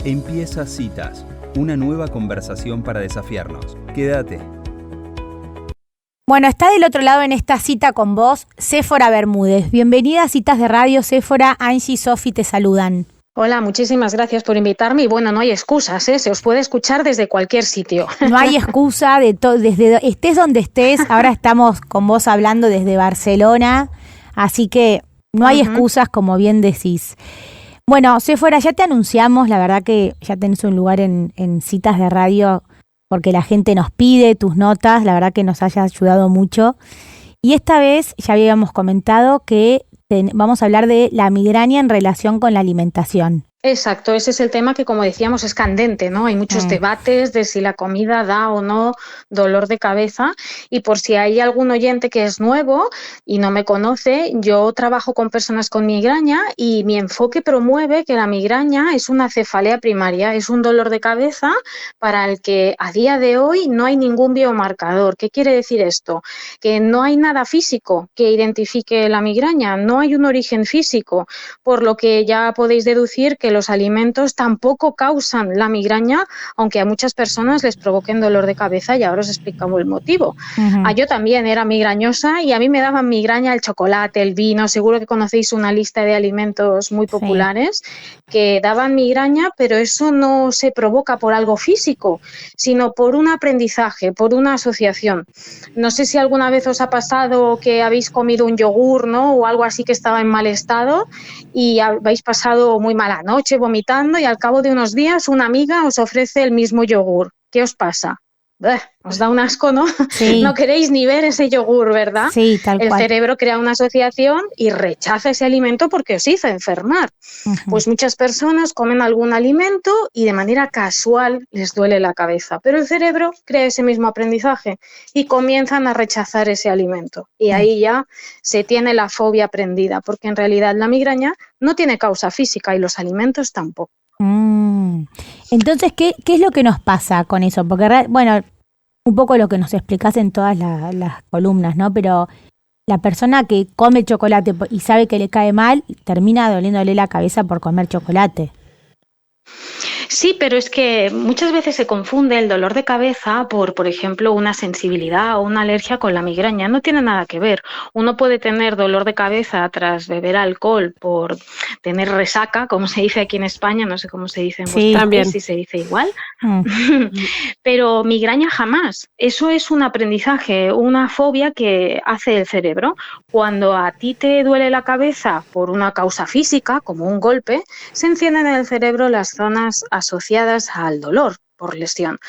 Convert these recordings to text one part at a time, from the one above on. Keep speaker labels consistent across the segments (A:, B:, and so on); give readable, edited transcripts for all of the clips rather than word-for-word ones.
A: Empieza Citas, una nueva conversación para desafiarnos. Quédate.
B: Bueno, está del otro lado en esta cita con vos, Séfora Bermúdez. Bienvenida a Citas de Radio, Séfora. Angie y Sofi te saludan.
C: Hola, muchísimas gracias por invitarme y bueno, no hay excusas, se os puede escuchar desde cualquier sitio.
B: No hay excusa, desde estés donde estés. Ahora estamos con vos hablando desde Barcelona, así que no hay excusas, como bien decís. Bueno, Séfora, ya te anunciamos, la verdad que ya tenés un lugar en Citas de Radio porque la gente nos pide tus notas, la verdad que nos haya ayudado mucho. Y esta vez ya habíamos comentado que vamos a hablar de la migraña en relación con la alimentación.
C: Exacto, ese es el tema que, como decíamos, es candente, ¿no? Hay muchos debates de si la comida da o no dolor de cabeza, y por si hay algún oyente que es nuevo y no me conoce, yo trabajo con personas con migraña y mi enfoque promueve que la migraña es una cefalea primaria, es un dolor de cabeza para el que a día de hoy no hay ningún biomarcador. ¿Qué quiere decir esto? Que no hay nada físico que identifique la migraña, no hay un origen físico, por lo que ya podéis deducir que los alimentos tampoco causan la migraña, aunque a muchas personas les provoquen dolor de cabeza, y ahora os explicamos el motivo. Yo también era migrañosa y a mí me daban migraña el chocolate, el vino. Seguro que conocéis una lista de alimentos muy populares que daban migraña, pero eso no se provoca por algo físico, sino por un aprendizaje, por una asociación. No sé si alguna vez os ha pasado que habéis comido un yogur, ¿no? O algo así que estaba en mal estado y habéis pasado muy mala noche vomitando, y al cabo de unos días una amiga os ofrece el mismo yogur. ¿Qué os pasa? Os da un asco, ¿no? Sí. No queréis ni ver ese yogur, ¿verdad?
B: Sí, tal cual.
C: El cerebro crea una asociación y rechaza ese alimento porque os hizo enfermar. Pues muchas personas comen algún alimento y de manera casual les duele la cabeza, pero el cerebro crea ese mismo aprendizaje y comienzan a rechazar ese alimento. Y ahí ya se tiene la fobia aprendida, porque en realidad la migraña no tiene causa física y los alimentos tampoco.
B: Entonces, ¿qué es lo que nos pasa con eso? Porque, bueno, un poco lo que nos explicás en todas las columnas, ¿no? Pero la persona que come chocolate y sabe que le cae mal, termina doliéndole la cabeza por comer chocolate.
C: Sí, pero es que muchas veces se confunde el dolor de cabeza por ejemplo, una sensibilidad o una alergia con la migraña. No tiene nada que ver. Uno puede tener dolor de cabeza tras beber alcohol por tener resaca, como se dice aquí en España, no sé cómo se dice en vuestro país, si se dice igual. Pero migraña jamás. Eso es un aprendizaje, una fobia que hace el cerebro. Cuando a ti te duele la cabeza por una causa física, como un golpe, se encienden en el cerebro las zonas asociadas al dolor por lesión.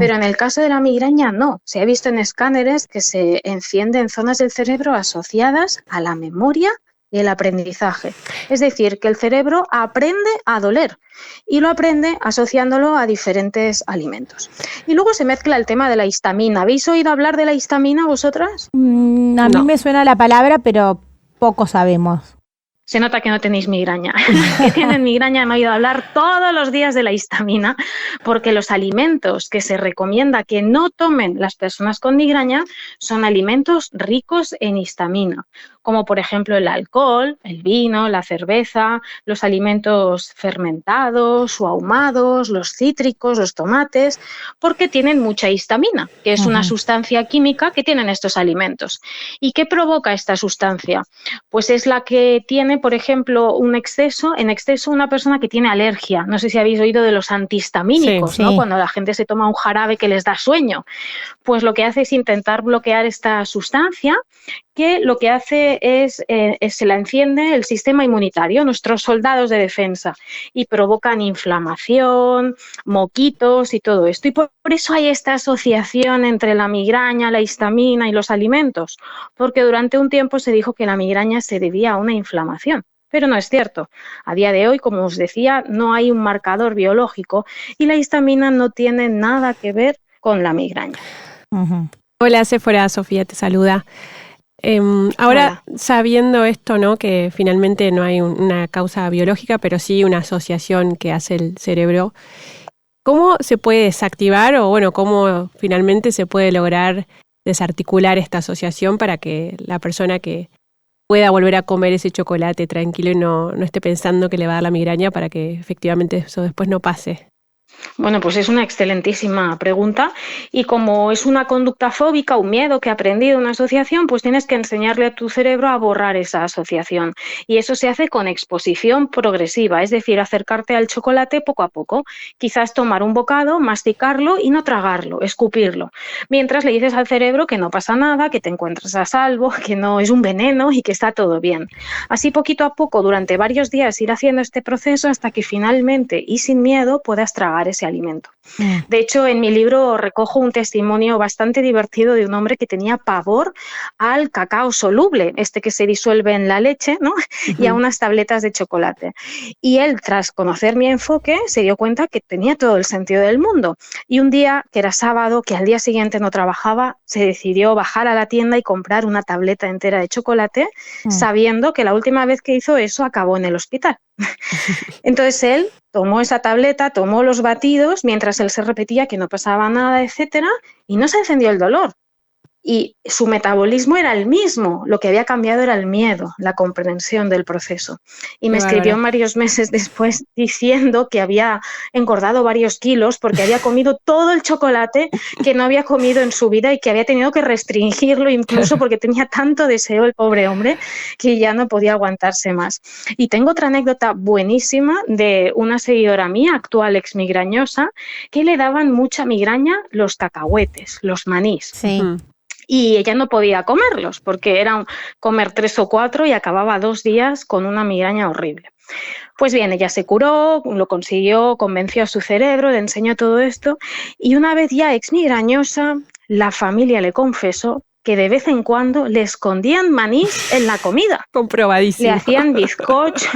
C: Pero en el caso de la migraña no. Se ha visto en escáneres que se encienden zonas del cerebro asociadas a la memoria y el aprendizaje. Es decir, que el cerebro aprende a doler y lo aprende asociándolo a diferentes alimentos. Y luego se mezcla el tema de la histamina. ¿Habéis oído hablar de la histamina vosotras?
B: A mí me suena la palabra, pero poco sabemos.
C: Se nota que no tenéis migraña. Que tienen migraña han oído hablar todos los días de la histamina, porque los alimentos que se recomienda que no tomen las personas con migraña son alimentos ricos en histamina, como por ejemplo el alcohol, el vino, la cerveza, los alimentos fermentados o ahumados, los cítricos, los tomates, porque tienen mucha histamina, que es una sustancia química que tienen estos alimentos. ¿Y qué provoca esta sustancia? Pues es la que tiene, por ejemplo, en exceso una persona que tiene alergia. No sé si habéis oído de los antihistamínicos, ¿no? Cuando la gente se toma un jarabe que les da sueño. Pues lo que hace es intentar bloquear esta sustancia, que lo que hace es se la enciende el sistema inmunitario, nuestros soldados de defensa, y provocan inflamación, moquitos y todo esto. Y por eso hay esta asociación entre la migraña, la histamina y los alimentos, porque durante un tiempo se dijo que la migraña se debía a una inflamación. Pero no es cierto. A día de hoy, como os decía, no hay un marcador biológico y la histamina no tiene nada que ver con la migraña.
D: Hola, Séfora, Sofía te saluda. Ahora, sabiendo esto, ¿no? Que finalmente no hay una causa biológica, pero sí una asociación que hace el cerebro, ¿cómo se puede desactivar o, bueno, cómo finalmente se puede lograr desarticular esta asociación para que la persona que pueda volver a comer ese chocolate tranquilo y no esté pensando que le va a dar la migraña para que efectivamente eso después no pase?
C: Bueno, pues es una excelentísima pregunta y como es una conducta fóbica, un miedo que ha aprendido una asociación, pues tienes que enseñarle a tu cerebro a borrar esa asociación y eso se hace con exposición progresiva, es decir, acercarte al chocolate poco a poco, quizás tomar un bocado, masticarlo y no tragarlo, escupirlo, mientras le dices al cerebro que no pasa nada, que te encuentras a salvo, que no es un veneno y que está todo bien. Así poquito a poco, durante varios días, ir haciendo este proceso hasta que finalmente y sin miedo puedas tragar ese alimento. De hecho, en mi libro recojo un testimonio bastante divertido de un hombre que tenía pavor al cacao soluble, este que se disuelve en la leche, ¿no? Y a unas tabletas de chocolate. Y él, tras conocer mi enfoque, se dio cuenta que tenía todo el sentido del mundo. Y un día, que era sábado, que al día siguiente no trabajaba, se decidió bajar a la tienda y comprar una tableta entera de chocolate, sabiendo que la última vez que hizo eso acabó en el hospital. Entonces él tomó esa tableta, tomó los batidos, mientras él se repetía que no pasaba nada, etcétera, y no se encendió el dolor. Y su metabolismo era el mismo, lo que había cambiado era el miedo, la comprensión del proceso. Y me escribió varios meses después diciendo que había engordado varios kilos porque había comido todo el chocolate que no había comido en su vida y que había tenido que restringirlo incluso porque tenía tanto deseo el pobre hombre que ya no podía aguantarse más. Y tengo otra anécdota buenísima de una seguidora mía, actual exmigrañosa, que le daban mucha migraña los cacahuetes, los manís.
B: Sí.
C: Y ella no podía comerlos porque era comer 3 o 4 y acababa 2 días con una migraña horrible. Pues bien, ella se curó, lo consiguió, convenció a su cerebro, le enseñó todo esto y una vez ya exmigrañosa, la familia le confesó que de vez en cuando le escondían manís en la comida.
D: Comprobadísimo.
C: Le hacían bizcocho,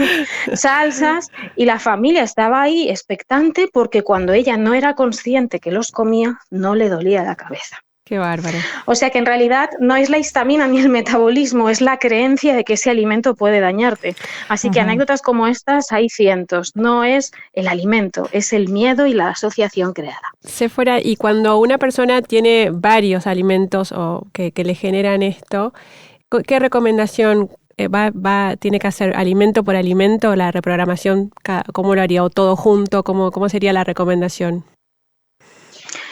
C: salsas y la familia estaba ahí expectante porque cuando ella no era consciente que los comía, no le dolía la cabeza.
D: Qué bárbaro.
C: O sea que en realidad no es la histamina ni el metabolismo, es la creencia de que ese alimento puede dañarte. Así que anécdotas como estas hay cientos. No es el alimento, es el miedo y la asociación creada.
D: Séfora, y cuando una persona tiene varios alimentos o que le generan esto, ¿qué recomendación tiene que hacer alimento por alimento, la reprogramación? ¿Cómo lo haría? ¿O todo junto? ¿Cómo sería la recomendación?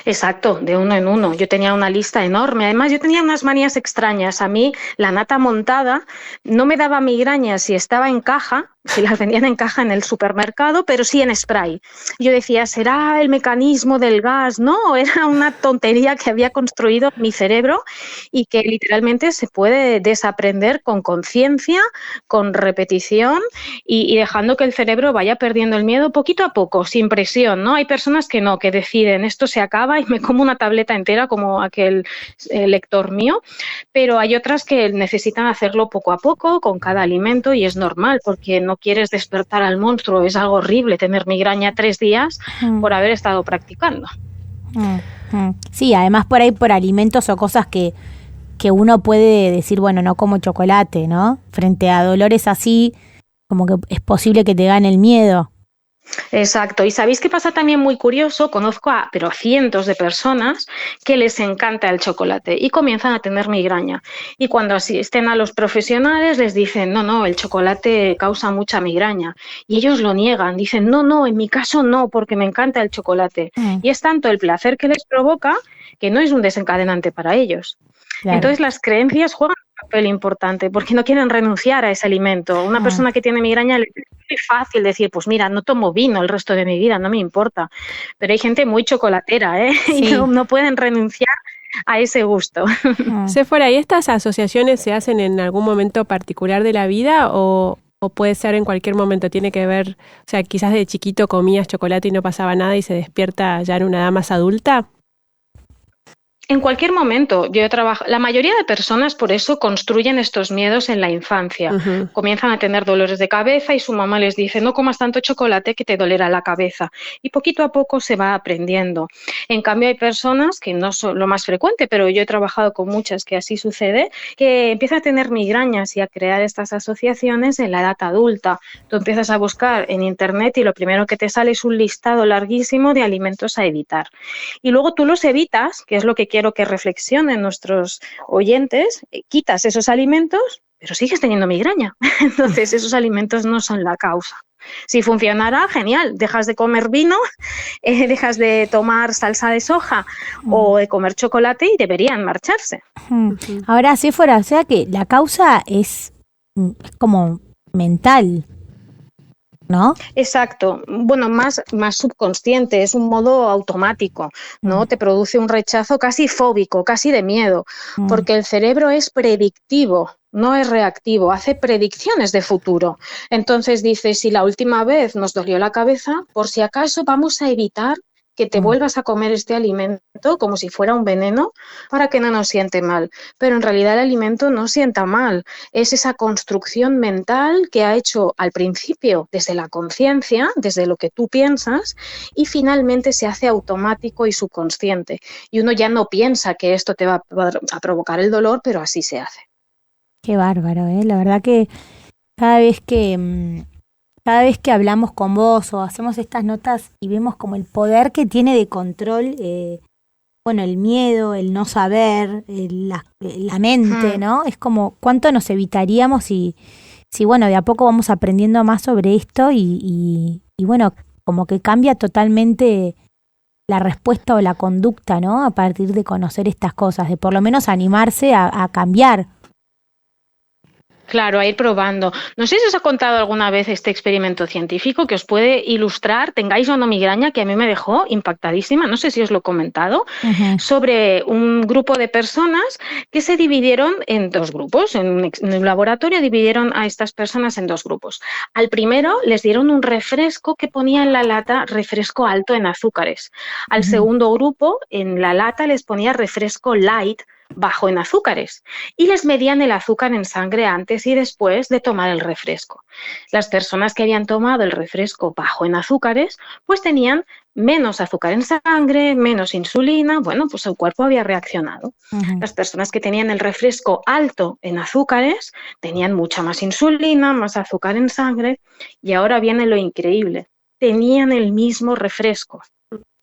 C: Exacto, de uno en uno. Yo tenía una lista enorme. Además, yo tenía unas manías extrañas. A mí, la nata montada no me daba migraña si estaba en caja, si las vendían en caja en el supermercado, pero sí en spray. Yo decía, ¿será el mecanismo del gas? No, era una tontería que había construido mi cerebro y que literalmente se puede desaprender con conciencia, con repetición y dejando que el cerebro vaya perdiendo el miedo poquito a poco, sin presión, ¿no? Hay personas que no, que deciden, esto se acaba y me como una tableta entera como aquel lector mío, pero hay otras que necesitan hacerlo poco a poco, con cada alimento y es normal porque no quieres despertar al monstruo, es algo horrible tener migraña 3 días por haber estado practicando.
B: Sí, además por ahí por alimentos o cosas que uno puede decir, bueno, no como chocolate, ¿no? Frente a dolores así, como que es posible que te gane el miedo.
C: Exacto. ¿Y sabéis qué pasa también muy curioso? Conozco a cientos de personas que les encanta el chocolate y comienzan a tener migraña. Y cuando asisten a los profesionales les dicen, no, el chocolate causa mucha migraña. Y ellos lo niegan, dicen, no, en mi caso no, porque me encanta el chocolate. Y es tanto el placer que les provoca que no es un desencadenante para ellos. Claro. Entonces las creencias juegan un papel importante porque no quieren renunciar a ese alimento. Una persona que tiene migraña le es muy fácil decir, pues mira, no tomo vino el resto de mi vida, no me importa. Pero hay gente muy chocolatera, Sí. Y no pueden renunciar a ese gusto.
D: Séfora, ¿y estas asociaciones se hacen en algún momento particular de la vida o puede ser en cualquier momento? Tiene que ver, o sea, quizás de chiquito comías chocolate y no pasaba nada y se despierta ya en una edad más adulta.
C: En cualquier momento, la mayoría de personas por eso construyen estos miedos en la infancia. Comienzan a tener dolores de cabeza y su mamá les dice, no comas tanto chocolate que te dolerá la cabeza. Y poquito a poco se va aprendiendo. En cambio hay personas, que no son lo más frecuente, pero yo he trabajado con muchas que así sucede, que empiezan a tener migrañas y a crear estas asociaciones en la edad adulta. Tú empiezas a buscar en internet y lo primero que te sale es un listado larguísimo de alimentos a evitar. Y luego tú los evitas, que es lo que quiero que reflexionen nuestros oyentes, quitas esos alimentos, pero sigues teniendo migraña. Entonces, esos alimentos no son la causa. Si funcionara, genial, dejas de comer vino, dejas de tomar salsa de soja o de comer chocolate y deberían marcharse.
B: Ahora, si fuera, o sea que la causa es como mental, ¿no?
C: Exacto. Bueno, más subconsciente, es un modo automático, ¿no? Te produce un rechazo casi fóbico, casi de miedo, porque el cerebro es predictivo, no es reactivo, hace predicciones de futuro. Entonces dice, si la última vez nos dolió la cabeza, por si acaso vamos a evitar que te vuelvas a comer este alimento como si fuera un veneno para que no nos siente mal. Pero en realidad el alimento no sienta mal. Es esa construcción mental que ha hecho al principio desde la conciencia, desde lo que tú piensas, y finalmente se hace automático y subconsciente. Y uno ya no piensa que esto te va a provocar el dolor, pero así se hace.
B: Qué bárbaro, ¿eh? La verdad que cada vez que hablamos con vos o hacemos estas notas y vemos como el poder que tiene de control, el miedo, el no saber, la mente, ¿no? Es como cuánto nos evitaríamos si de a poco vamos aprendiendo más sobre esto y como que cambia totalmente la respuesta o la conducta, ¿no? A partir de conocer estas cosas, de por lo menos animarse a cambiar.
C: Claro, a ir probando. No sé si os ha contado alguna vez este experimento científico que os puede ilustrar, tengáis o no migraña, que a mí me dejó impactadísima, no sé si os lo he comentado, sobre un grupo de personas que se dividieron en dos grupos. En un laboratorio dividieron a estas personas en dos grupos. Al primero les dieron un refresco que ponía en la lata refresco alto en azúcares. Al segundo grupo, en la lata les ponía refresco light, bajo en azúcares, y les medían el azúcar en sangre antes y después de tomar el refresco. Las personas que habían tomado el refresco bajo en azúcares, pues tenían menos azúcar en sangre, menos insulina, pues el cuerpo había reaccionado. Las personas que tenían el refresco alto en azúcares tenían mucha más insulina, más azúcar en sangre, y ahora viene lo increíble, tenían el mismo refresco.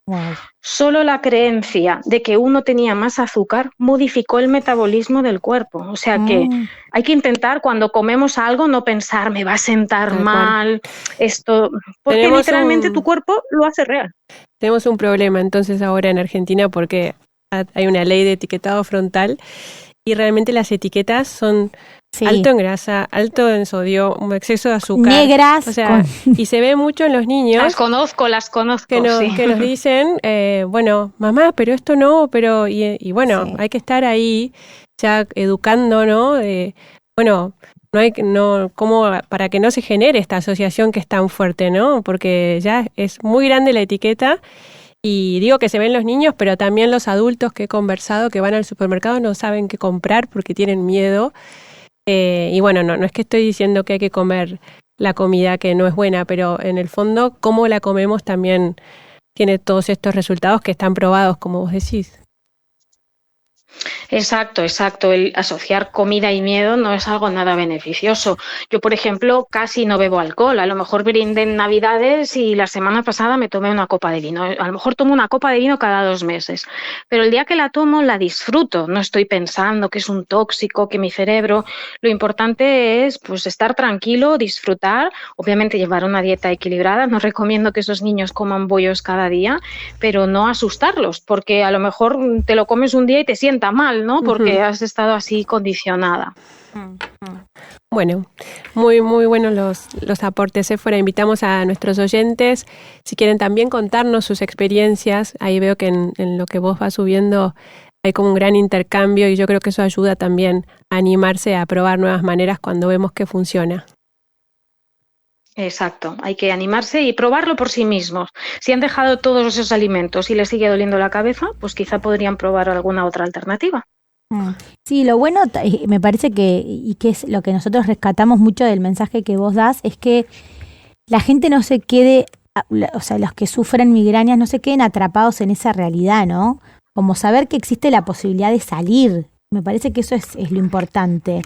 C: Wow. Solo la creencia de que uno tenía más azúcar modificó el metabolismo del cuerpo. O sea que hay que intentar cuando comemos algo no pensar me va a sentar mal, esto, porque literalmente tu cuerpo lo hace real.
D: Tenemos un problema entonces ahora en Argentina porque hay una ley de etiquetado frontal y realmente las etiquetas son alto en grasa, alto en sodio, un exceso de azúcar.
B: Negras.
D: O sea, y se ve mucho en los niños.
C: Las conozco.
D: Que nos dicen, mamá, pero esto no, pero... Y hay que estar ahí ya educando, ¿no? Como para que no se genere esta asociación que es tan fuerte, ¿no? Porque ya es muy grande la etiqueta. Y digo que se ven los niños, pero también los adultos que he conversado que van al supermercado no saben qué comprar porque tienen miedo. No es que estoy diciendo que hay que comer la comida que no es buena, pero en el fondo cómo la comemos también tiene todos estos resultados que están probados, como vos decís.
C: Exacto. El asociar comida y miedo no es algo nada beneficioso. Yo, por ejemplo, casi no bebo alcohol. A lo mejor brindé en Navidades y la semana pasada me tomé una copa de vino. A lo mejor tomo una copa de vino cada 2 meses. Pero el día que la tomo, la disfruto. No estoy pensando que es un tóxico, que mi cerebro... Lo importante es estar tranquilo, disfrutar. Obviamente llevar una dieta equilibrada. No recomiendo que esos niños coman bollos cada día, pero no asustarlos, porque a lo mejor te lo comes un día y te sienta mal, ¿no? Porque has estado así condicionada.
D: Bueno, muy muy buenos los aportes, Séfora. Invitamos a nuestros oyentes, si quieren también contarnos sus experiencias. Ahí veo que en lo que vos vas subiendo hay como un gran intercambio y yo creo que eso ayuda también a animarse a probar nuevas maneras cuando vemos que funciona.
C: Exacto, hay que animarse y probarlo por sí mismos. Si han dejado todos esos alimentos y les sigue doliendo la cabeza, pues quizá podrían probar alguna otra alternativa.
B: Sí, lo bueno, me parece que es lo que nosotros rescatamos mucho del mensaje que vos das, es que la gente no se quede, los que sufren migrañas no se queden atrapados en esa realidad, ¿no? Como saber que existe la posibilidad de salir. Me parece que eso es lo importante.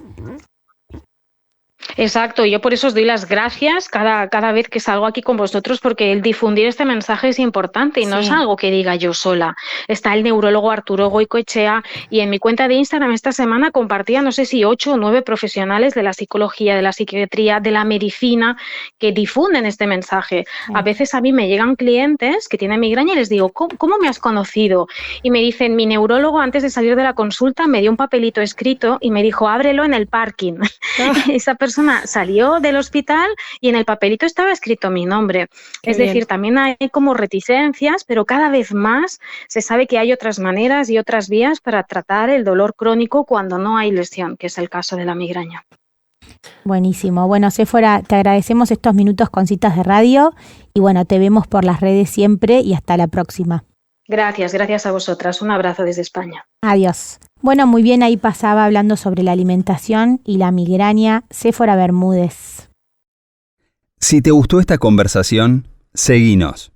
C: Exacto, yo por eso os doy las gracias cada vez que salgo aquí con vosotros, porque el difundir este mensaje es importante y no es algo que diga yo sola. Está el neurólogo Arturo Goicoechea y en mi cuenta de Instagram esta semana compartía, no sé si 8 o 9 profesionales de la psicología, de la psiquiatría, de la medicina que difunden este mensaje. A veces a mí me llegan clientes que tienen migraña y les digo, ¿cómo me has conocido? Y me dicen, mi neurólogo antes de salir de la consulta me dio un papelito escrito y me dijo, ábrelo en el parking. Esa persona salió del hospital y en el papelito estaba escrito mi nombre. Es decir, también hay como reticencias, pero cada vez más se sabe que hay otras maneras y otras vías para tratar el dolor crónico cuando no hay lesión, que es el caso de la migraña.
B: Buenísimo. Bueno, Séfora, te agradecemos estos minutos con Citas de Radio y bueno, te vemos por las redes siempre y hasta la próxima.
C: Gracias a vosotras. Un abrazo desde España.
B: Adiós. Bueno, muy bien, ahí pasaba hablando sobre la alimentación y la migraña, Séfora Bermúdez.
A: Si te gustó esta conversación, seguinos.